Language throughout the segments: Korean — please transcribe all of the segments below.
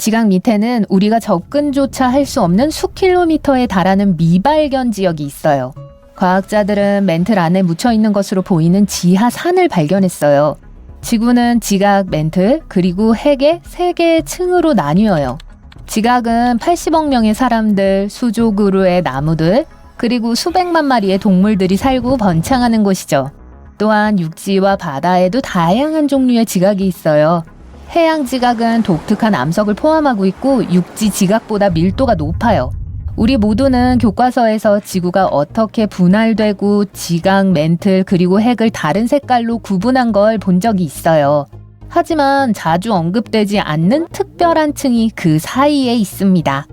지각 밑에는 우리가 접근조차 할 수 없는 수킬로미터에 달하는 미발견 지역이 있어요. 과학자들은 멘틀 안에 묻혀있는 것으로 보이는 지하산을 발견했어요. 지구는 지각, 멘틀, 그리고 핵의 3개의 층으로 나뉘어요. 지각은 80억 명의 사람들, 수조 그루의 나무들, 그리고 수백만 마리의 동물들이 살고 번창하는 곳이죠. 또한 육지와 바다에도 다양한 종류의 지각이 있어요. 해양 지각은 독특한 암석을 포함하고 있고 육지 지각보다 밀도가 높아요. 우리 모두는 교과서에서 지구가 어떻게 분할되고 지각, 멘틀, 그리고 핵을 다른 색깔로 구분한 걸 본 적이 있어요. 하지만 자주 언급되지 않는 특별한 층이 그 사이에 있습니다.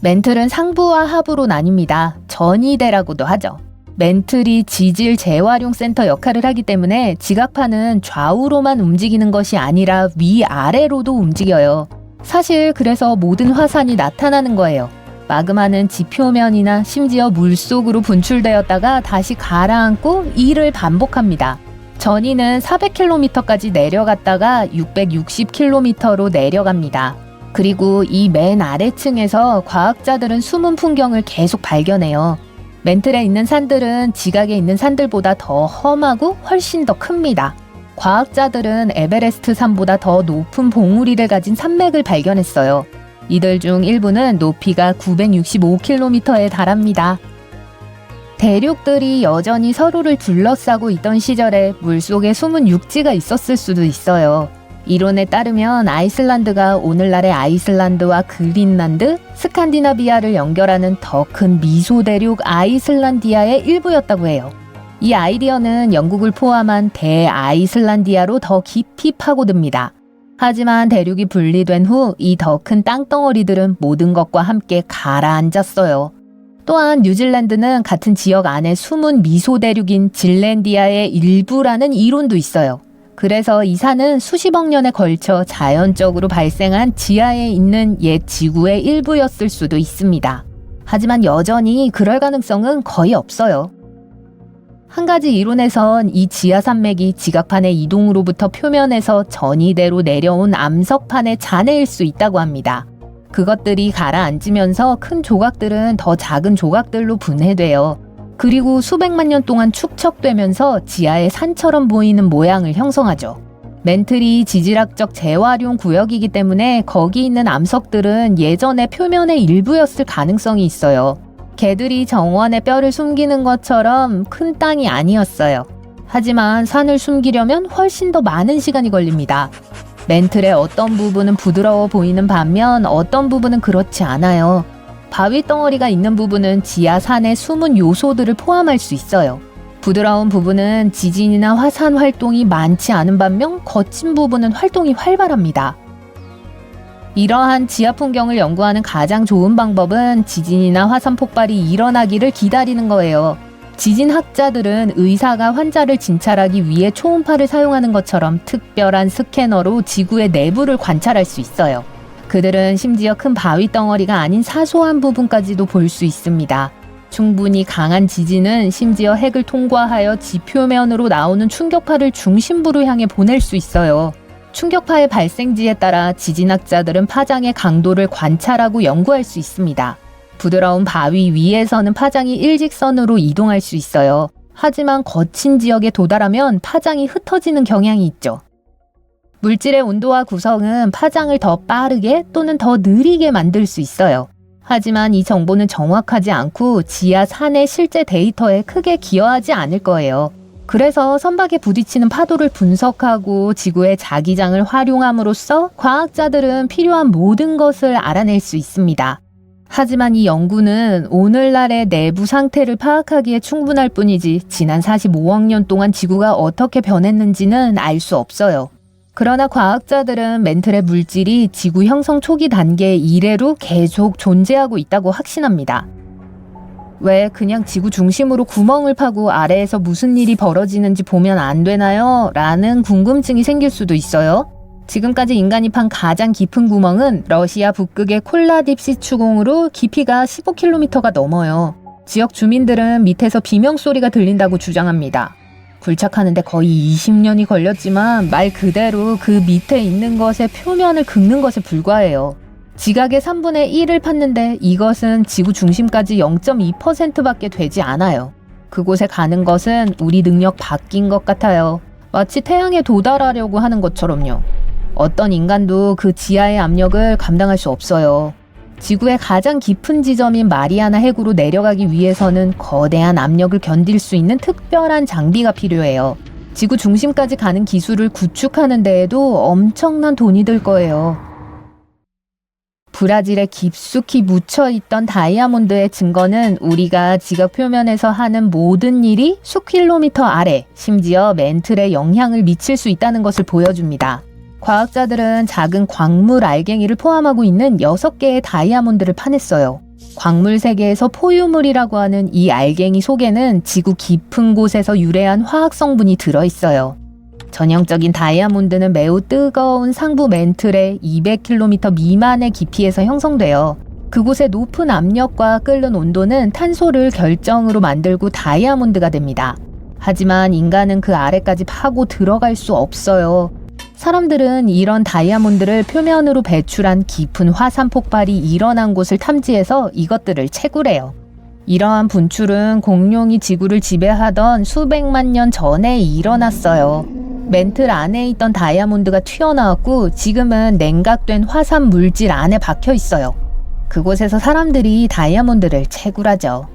멘틀은 상부와 하부로 나뉩니다. 전이대라고도 하죠. 멘틀이 지질 재활용 센터 역할을 하기 때문에 지각판은 좌우로만 움직이는 것이 아니라 위아래로도 움직여요. 사실 그래서 모든 화산이 나타나는 거예요. 마그마는 지표면이나 심지어 물속으로 분출되었다가 다시 가라앉고 이를 반복합니다. 전이는 400km까지 내려갔다가 660km로 내려갑니다. 그리고 이 맨 아래층에서 과학자들은 숨은 풍경을 계속 발견해요. 멘틀에 있는 산들은 지각에 있는 산들보다 더 험하고 훨씬 더 큽니다. 과학자들은 에베레스트 산보다 더 높은 봉우리를 가진 산맥을 발견했어요. 이들 중 일부는 높이가 965km에 달합니다. 대륙들이 여전히 서로를 둘러싸고 있던 시절에 물속에 숨은 육지가 있었을 수도 있어요. 이론에 따르면 아이슬란드가 오늘날의 아이슬란드와 그린란드, 스칸디나비아를 연결하는 더 큰 미소대륙 아이슬란디아의 일부였다고 해요. 이 아이디어는 영국을 포함한 대아이슬란디아로 더 깊이 파고듭니다. 하지만 대륙이 분리된 후 이 더 큰 땅덩어리들은 모든 것과 함께 가라앉았어요. 또한 뉴질랜드는 같은 지역 안에 숨은 미소대륙인 질랜디아의 일부라는 이론도 있어요. 그래서 이 산은 수십억 년에 걸쳐 자연적으로 발생한 지하에 있는 옛 지구의 일부였을 수도 있습니다. 하지만 여전히 그럴 가능성은 거의 없어요. 한 가지 이론에선 이 지하산맥이 지각판의 이동으로부터 표면에서 전이대로 내려온 암석판의 잔해일 수 있다고 합니다. 그것들이 가라앉으면서 큰 조각들은 더 작은 조각들로 분해돼요. 그리고 수백만 년 동안 축적되면서 지하의 산처럼 보이는 모양을 형성하죠. 멘틀이 지질학적 재활용 구역이기 때문에 거기 있는 암석들은 예전에 표면의 일부였을 가능성이 있어요. 개들이 정원에 뼈를 숨기는 것처럼 큰 땅이 아니었어요. 하지만 산을 숨기려면 훨씬 더 많은 시간이 걸립니다. 멘틀의 어떤 부분은 부드러워 보이는 반면 어떤 부분은 그렇지 않아요. 바위 덩어리가 있는 부분은 지하 산의 숨은 요소들을 포함할 수 있어요. 부드러운 부분은 지진이나 화산 활동이 많지 않은 반면 거친 부분은 활동이 활발합니다. 이러한 지하 풍경을 연구하는 가장 좋은 방법은 지진이나 화산 폭발이 일어나기를 기다리는 거예요. 지진학자들은 의사가 환자를 진찰하기 위해 초음파를 사용하는 것처럼 특별한 스캐너로 지구의 내부를 관찰할 수 있어요. 그들은 심지어 큰 바위 덩어리가 아닌 사소한 부분까지도 볼 수 있습니다. 충분히 강한 지진은 심지어 핵을 통과하여 지표면으로 나오는 충격파를 중심부로 향해 보낼 수 있어요. 충격파의 발생지에 따라 지진학자들은 파장의 강도를 관찰하고 연구할 수 있습니다. 부드러운 바위 위에서는 파장이 일직선으로 이동할 수 있어요. 하지만 거친 지역에 도달하면 파장이 흩어지는 경향이 있죠. 물질의 온도와 구성은 파장을 더 빠르게 또는 더 느리게 만들 수 있어요. 하지만 이 정보는 정확하지 않고 지하 산의 실제 데이터에 크게 기여하지 않을 거예요. 그래서 선박에 부딪히는 파도를 분석하고 지구의 자기장을 활용함으로써 과학자들은 필요한 모든 것을 알아낼 수 있습니다. 하지만 이 연구는 오늘날의 내부 상태를 파악하기에 충분할 뿐이지 지난 45억 년 동안 지구가 어떻게 변했는지는 알 수 없어요. 그러나 과학자들은 멘틀의 물질이 지구 형성 초기 단계 이래로 계속 존재하고 있다고 확신합니다. 왜 그냥 지구 중심으로 구멍을 파고 아래에서 무슨 일이 벌어지는지 보면 안 되나요? 라는 궁금증이 생길 수도 있어요. 지금까지 인간이 판 가장 깊은 구멍은 러시아 북극의 콜라딥시 추공으로 깊이가 15km가 넘어요. 지역 주민들은 밑에서 비명소리가 들린다고 주장합니다. 굴착하는데 거의 20년이 걸렸지만 말 그대로 그 밑에 있는 것의 표면을 긁는 것에 불과해요. 지각의 3분의 1을 팠는데 이것은 지구 중심까지 0.2%밖에 되지 않아요. 그곳에 가는 것은 우리 능력 밖인 것 같아요. 마치 태양에 도달하려고 하는 것처럼요. 어떤 인간도 그 지하의 압력을 감당할 수 없어요. 지구의 가장 깊은 지점인 마리아나 해구로 내려가기 위해서는 거대한 압력을 견딜 수 있는 특별한 장비가 필요해요. 지구 중심까지 가는 기술을 구축하는 데에도 엄청난 돈이 들 거예요. 브라질에 깊숙이 묻혀있던 다이아몬드의 증거는 우리가 지각 표면에서 하는 모든 일이 수킬로미터 아래, 심지어 멘틀에 영향을 미칠 수 있다는 것을 보여줍니다. 과학자들은 작은 광물 알갱이를 포함하고 있는 6개의 다이아몬드를 파냈어요. 광물 세계에서 포유물이라고 하는 이 알갱이 속에는 지구 깊은 곳에서 유래한 화학 성분이 들어있어요. 전형적인 다이아몬드는 매우 뜨거운 상부 멘틀의 200km 미만의 깊이에서 형성돼요. 그곳의 높은 압력과 끓는 온도는 탄소를 결정으로 만들고 다이아몬드가 됩니다. 하지만 인간은 그 아래까지 파고 들어갈 수 없어요. 사람들은 이런 다이아몬드를 표면으로 배출한 깊은 화산 폭발이 일어난 곳을 탐지해서 이것들을 채굴해요. 이러한 분출은 공룡이 지구를 지배하던 수백만 년 전에 일어났어요. 멘틀 안에 있던 다이아몬드가 튀어나왔고 지금은 냉각된 화산 물질 안에 박혀 있어요. 그곳에서 사람들이 다이아몬드를 채굴하죠.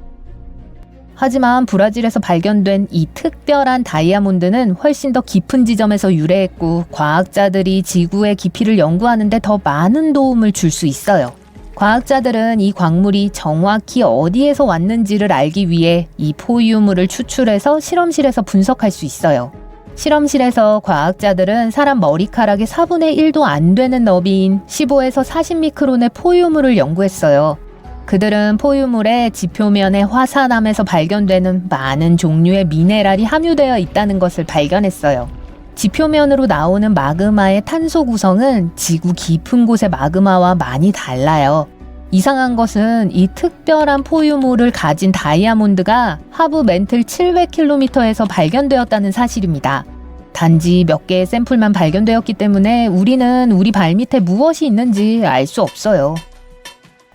하지만 브라질에서 발견된 이 특별한 다이아몬드는 훨씬 더 깊은 지점에서 유래했고 과학자들이 지구의 깊이를 연구하는 데 더 많은 도움을 줄 수 있어요. 과학자들은 이 광물이 정확히 어디에서 왔는지를 알기 위해 이 포유물을 추출해서 실험실에서 분석할 수 있어요. 실험실에서 과학자들은 사람 머리카락의 4분의 1도 안 되는 너비인 15에서 40미크론의 포유물을 연구했어요. 그들은 포유물의 지표면의 화산암에서 발견되는 많은 종류의 미네랄이 함유되어 있다는 것을 발견했어요. 지표면으로 나오는 마그마의 탄소 구성은 지구 깊은 곳의 마그마와 많이 달라요. 이상한 것은 이 특별한 포유물을 가진 다이아몬드가 하부 멘틀 700km에서 발견되었다는 사실입니다. 단지 몇 개의 샘플만 발견되었기 때문에 우리는 우리 발밑에 무엇이 있는지 알 수 없어요.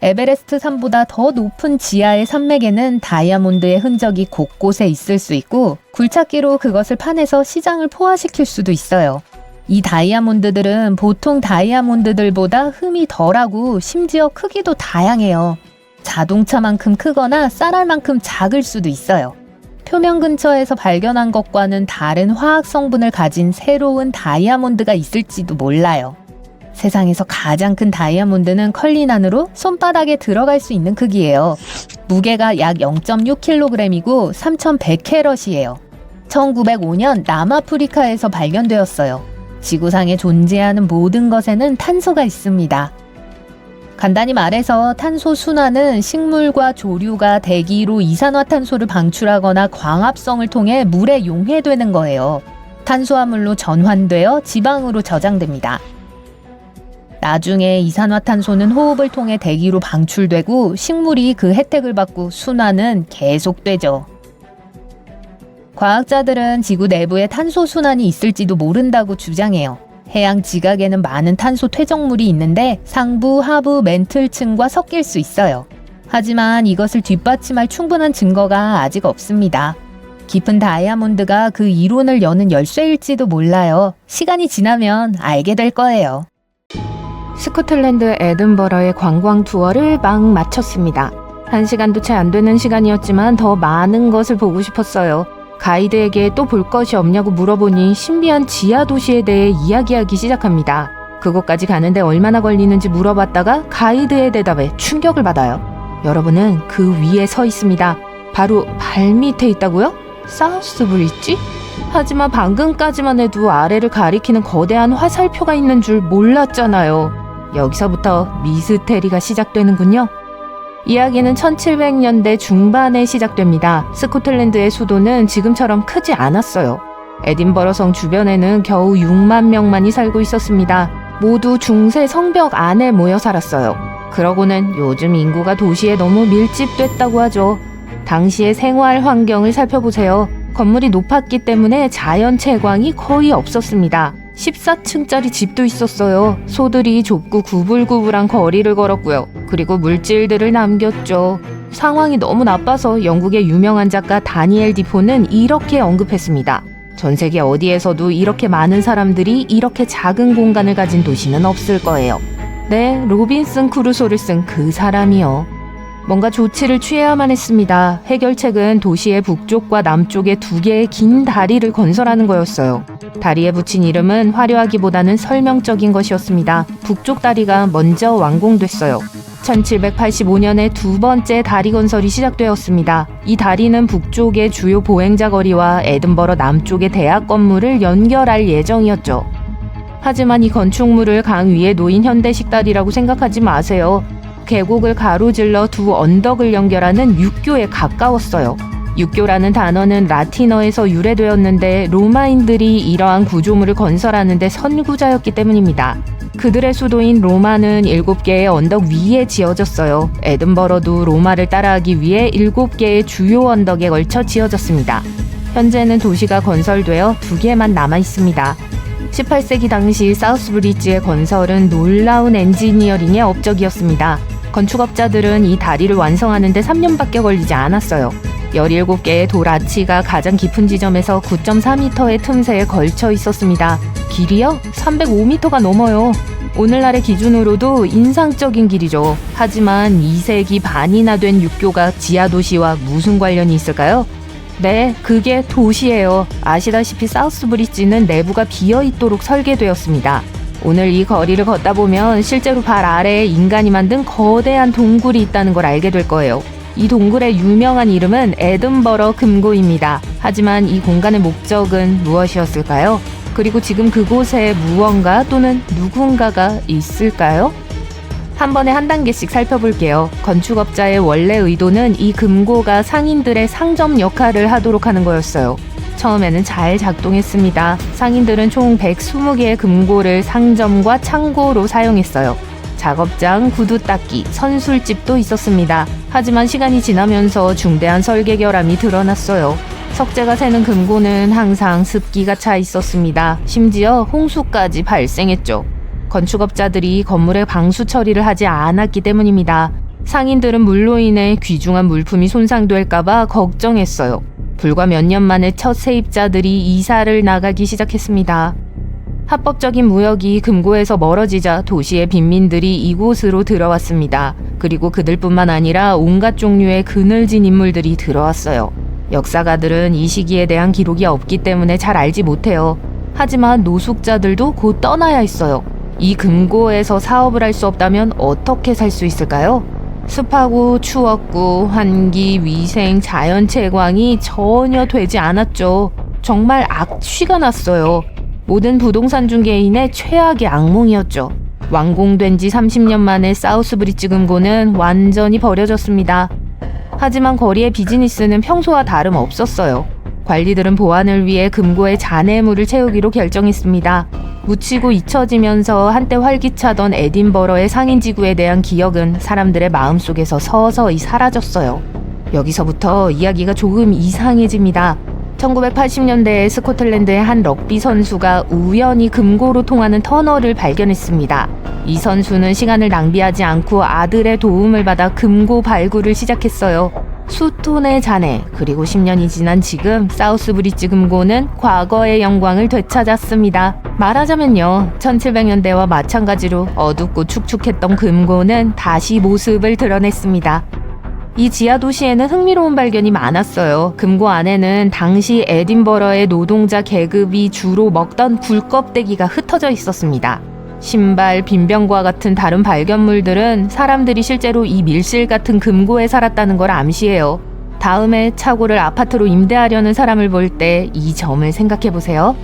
에베레스트 산보다 더 높은 지하의 산맥에는 다이아몬드의 흔적이 곳곳에 있을 수 있고 굴착기로 그것을 파내서 시장을 포화시킬 수도 있어요. 이 다이아몬드들은 보통 다이아몬드들보다 흠이 덜하고 심지어 크기도 다양해요. 자동차만큼 크거나 쌀알만큼 작을 수도 있어요. 표면 근처에서 발견한 것과는 다른 화학 성분을 가진 새로운 다이아몬드가 있을지도 몰라요. 세상에서 가장 큰 다이아몬드는 컬린 안으로 손바닥에 들어갈 수 있는 크기예요. 무게가 약 0.6kg이고 3100캐럿이에요. 1905년 남아프리카에서 발견되었어요. 지구상에 존재하는 모든 것에는 탄소가 있습니다. 간단히 말해서 탄소 순환은 식물과 조류가 대기로 이산화탄소를 방출하거나 광합성을 통해 물에 용해되는 거예요. 탄수화물로 전환되어 지방으로 저장됩니다. 나중에 이산화탄소는 호흡을 통해 대기로 방출되고 식물이 그 혜택을 받고 순환은 계속되죠. 과학자들은 지구 내부에 탄소 순환이 있을지도 모른다고 주장해요. 해양 지각에는 많은 탄소 퇴적물이 있는데 상부, 하부, 멘틀층과 섞일 수 있어요. 하지만 이것을 뒷받침할 충분한 증거가 아직 없습니다. 깊은 다이아몬드가 그 이론을 여는 열쇠일지도 몰라요. 시간이 지나면 알게 될 거예요. 스코틀랜드 에든버러의 관광 투어를 막 마쳤습니다. 1시간도 채 안 되는 시간이었지만 더 많은 것을 보고 싶었어요. 가이드에게 또 볼 것이 없냐고 물어보니 신비한 지하 도시에 대해 이야기하기 시작합니다. 그곳까지 가는데 얼마나 걸리는지 물어봤다가 가이드의 대답에 충격을 받아요. 여러분은 그 위에 서 있습니다. 바로 발밑에 있다고요? 사우스 브릿지? 하지만 방금까지만 해도 아래를 가리키는 거대한 화살표가 있는 줄 몰랐잖아요. 여기서부터 미스테리가 시작되는군요. 이야기는 1700년대 중반에 시작됩니다. 스코틀랜드의 수도는 지금처럼 크지 않았어요. 에딘버러성 주변에는 겨우 6만 명만이 살고 있었습니다. 모두 중세 성벽 안에 모여 살았어요. 그러고는 요즘 인구가 도시에 너무 밀집됐다고 하죠. 당시의 생활 환경을 살펴보세요. 건물이 높았기 때문에 자연 채광이 거의 없었습니다. 14층짜리 집도 있었어요. 소들이 좁고 구불구불한 거리를 걸었고요. 그리고 물질들을 남겼죠. 상황이 너무 나빠서 영국의 유명한 작가 다니엘 디포는 이렇게 언급했습니다. 전 세계 어디에서도 이렇게 많은 사람들이 이렇게 작은 공간을 가진 도시는 없을 거예요. 네, 로빈슨 크루소를 쓴 그 사람이요. 뭔가 조치를 취해야만 했습니다. 해결책은 도시의 북쪽과 남쪽에 2개의 긴 다리를 건설하는 거였어요. 다리에 붙인 이름은 화려하기보다는 설명적인 것이었습니다. 북쪽 다리가 먼저 완공됐어요. 1785년에 2번째 다리 건설이 시작되었습니다. 이 다리는 북쪽의 주요 보행자 거리와 에든버러 남쪽의 대학 건물을 연결할 예정이었죠. 하지만 이 건축물을 강 위에 놓인 현대식 다리라고 생각하지 마세요. 계곡을 가로질러 2 언덕을 연결하는 육교에 가까웠어요. 육교라는 단어는 라틴어에서 유래되었는데 로마인들이 이러한 구조물을 건설하는데 선구자였기 때문입니다. 그들의 수도인 로마는 7개의 언덕 위에 지어졌어요. 에든버러도 로마를 따라하기 위해 7개의 주요 언덕에 걸쳐 지어졌습니다. 현재는 도시가 건설되어 2개만 남아 있습니다. 18세기 당시 사우스브리지의 건설은 놀라운 엔지니어링의 업적이었습니다. 건축업자들은 이 다리를 완성하는 데 3년밖에 걸리지 않았어요. 17개의 돌 아치가 가장 깊은 지점에서 9.4m의 틈새에 걸쳐 있었습니다. 길이요? 305m가 넘어요. 오늘날의 기준으로도 인상적인 길이죠. 하지만 2세기 반이나 된 육교가 지하도시와 무슨 관련이 있을까요? 네, 그게 도시예요. 아시다시피 사우스브리지는 내부가 비어있도록 설계되었습니다. 오늘 이 거리를 걷다 보면 실제로 발 아래에 인간이 만든 거대한 동굴이 있다는 걸 알게 될 거예요. 이 동굴의 유명한 이름은 에든버러 금고입니다. 하지만 이 공간의 목적은 무엇이었을까요? 그리고 지금 그곳에 무언가 또는 누군가가 있을까요? 한 번에 한 단계씩 살펴볼게요. 건축업자의 원래 의도는 이 금고가 상인들의 상점 역할을 하도록 하는 거였어요. 처음에는 잘 작동했습니다. 상인들은 총 120개의 금고를 상점과 창고로 사용했어요. 작업장, 구두 닦기, 선술집도 있었습니다. 하지만 시간이 지나면서 중대한 설계 결함이 드러났어요. 석재가 새는 금고는 항상 습기가 차 있었습니다. 심지어 홍수까지 발생했죠. 건축업자들이 건물의 방수 처리를 하지 않았기 때문입니다. 상인들은 물로 인해 귀중한 물품이 손상될까봐 걱정했어요. 불과 몇 년 만에 첫 세입자들이 이사를 나가기 시작했습니다. 합법적인 무역이 금고에서 멀어지자 도시의 빈민들이 이곳으로 들어왔습니다. 그리고 그들뿐만 아니라 온갖 종류의 그늘진 인물들이 들어왔어요. 역사가들은 이 시기에 대한 기록이 없기 때문에 잘 알지 못해요. 하지만 노숙자들도 곧 떠나야 했어요. 이 금고에서 사업을 할 수 없다면 어떻게 살 수 있을까요? 습하고 추웠고 환기, 위생, 자연 채광이 전혀 되지 않았죠. 정말 악취가 났어요. 모든 부동산 중개인의 최악의 악몽이었죠. 완공된 지 30년 만에 사우스브리지 금고는 완전히 버려졌습니다. 하지만 거리의 비즈니스는 평소와 다름없었어요. 관리들은 보안을 위해 금고에 잔해물을 채우기로 결정했습니다. 묻히고 잊혀지면서 한때 활기차던 에딘버러의 상인지구에 대한 기억은 사람들의 마음속에서 서서히 사라졌어요. 여기서부터 이야기가 조금 이상해집니다. 1980년대에 스코틀랜드의 한 럭비 선수가 우연히 금고로 통하는 터널을 발견했습니다. 이 선수는 시간을 낭비하지 않고 아들의 도움을 받아 금고 발굴을 시작했어요. 수톤의 잔해, 그리고 10년이 지난 지금 사우스브리지 금고는 과거의 영광을 되찾았습니다. 말하자면요, 1700년대와 마찬가지로 어둡고 축축했던 금고는 다시 모습을 드러냈습니다. 이 지하 도시에는 흥미로운 발견이 많았어요. 금고 안에는 당시 에딘버러의 노동자 계급이 주로 먹던 굴껍데기가 흩어져 있었습니다. 신발, 빈병과 같은 다른 발견물들은 사람들이 실제로 이 밀실 같은 금고에 살았다는 걸 암시해요. 다음에 차고를 아파트로 임대하려는 사람을 볼 때 이 점을 생각해보세요.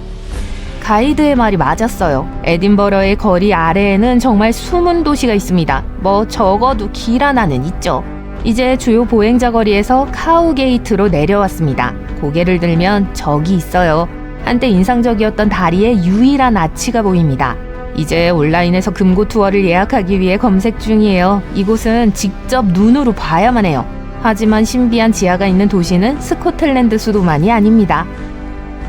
가이드의 말이 맞았어요. 에딘버러의 거리 아래에는 정말 숨은 도시가 있습니다. 뭐 적어도 길 하나는 있죠. 이제 주요 보행자 거리에서 카우게이트로 내려왔습니다. 고개를 들면 저기 있어요. 한때 인상적이었던 다리의 유일한 아치가 보입니다. 이제 온라인에서 금고 투어를 예약하기 위해 검색 중이에요. 이곳은 직접 눈으로 봐야만 해요. 하지만 신비한 지하가 있는 도시는 스코틀랜드 수도만이 아닙니다.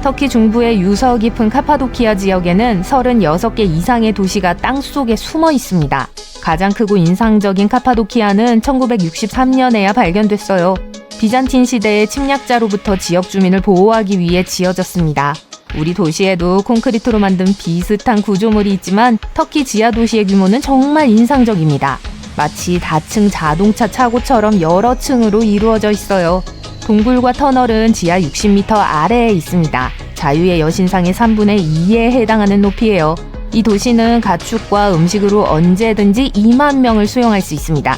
터키 중부의 유서 깊은 카파도키아 지역에는 36개 이상의 도시가 땅속에 숨어 있습니다. 가장 크고 인상적인 카파도키아는 1963년에야 발견됐어요. 비잔틴 시대의 침략자로부터 지역 주민을 보호하기 위해 지어졌습니다. 우리 도시에도 콘크리트로 만든 비슷한 구조물이 있지만 터키 지하 도시의 규모는 정말 인상적입니다. 마치 다층 자동차 차고처럼 여러 층으로 이루어져 있어요. 동굴과 터널은 지하 60m 아래에 있습니다. 자유의 여신상의 3분의 2에 해당하는 높이예요. 이 도시는 가축과 음식으로 언제든지 2만 명을 수용할 수 있습니다.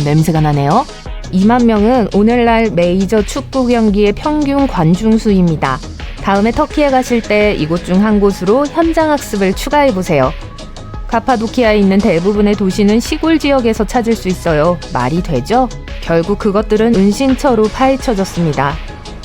냄새가 나네요. 2만 명은 오늘날 메이저 축구 경기의 평균 관중 수입니다. 다음에 터키에 가실 때 이곳 중 한 곳으로 현장 학습을 추가해보세요. 카파도키아에 있는 대부분의 도시는 시골 지역에서 찾을 수 있어요. 말이 되죠? 결국 그것들은 은신처로 파헤쳐졌습니다.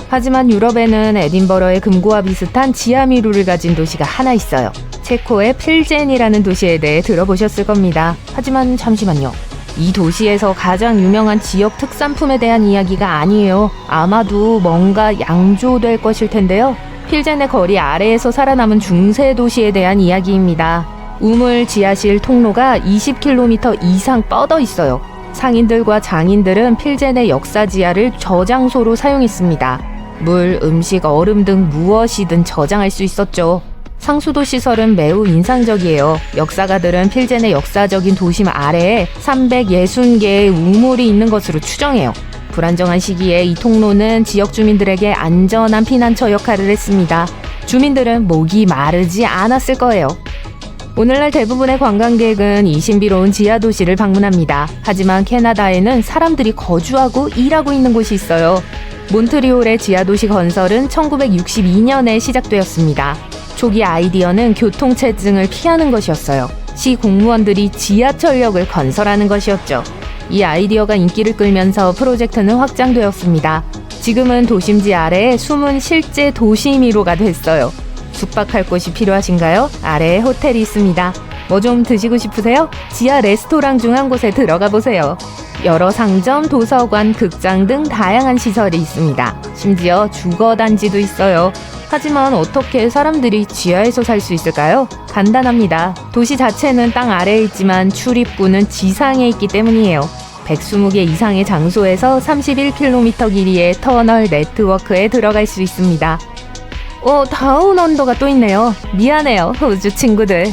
하지만 유럽에는 에딘버러의 금고와 비슷한 지하미루를 가진 도시가 하나 있어요. 체코의 필젠이라는 도시에 대해 들어보셨을 겁니다. 하지만 잠시만요. 이 도시에서 가장 유명한 지역 특산품에 대한 이야기가 아니에요. 아마도 뭔가 양조될 것일 텐데요. 필젠의 거리 아래에서 살아남은 중세 도시에 대한 이야기입니다. 우물 지하실 통로가 20km 이상 뻗어 있어요. 상인들과 장인들은 필젠의 역사 지하를 저장소로 사용했습니다. 물, 음식, 얼음 등 무엇이든 저장할 수 있었죠. 상수도 시설은 매우 인상적이에요. 역사가들은 필젠의 역사적인 도심 아래에 360개의 우물이 있는 것으로 추정해요. 불안정한 시기에 이 통로는 지역 주민들에게 안전한 피난처 역할을 했습니다. 주민들은 목이 마르지 않았을 거예요. 오늘날 대부분의 관광객은 이 신비로운 지하 도시를 방문합니다. 하지만 캐나다에는 사람들이 거주하고 일하고 있는 곳이 있어요. 몬트리올의 지하 도시 건설은 1962년에 시작되었습니다. 초기 아이디어는 교통체증을 피하는 것이었어요. 시 공무원들이 지하철역을 건설하는 것이었죠. 이 아이디어가 인기를 끌면서 프로젝트는 확장되었습니다. 지금은 도심지 아래에 숨은 실제 도시미로가 됐어요. 숙박할 곳이 필요하신가요? 아래에 호텔이 있습니다. 뭐 좀 드시고 싶으세요? 지하 레스토랑 중 한 곳에 들어가 보세요. 여러 상점, 도서관, 극장 등 다양한 시설이 있습니다. 심지어 주거단지도 있어요. 하지만 어떻게 사람들이 지하에서 살 수 있을까요? 간단합니다. 도시 자체는 땅 아래에 있지만 출입구는 지상에 있기 때문이에요. 120개 이상의 장소에서 31km 길이의 터널 네트워크에 들어갈 수 있습니다. 다운 언더가 또 있네요. 미안해요, 호주 친구들.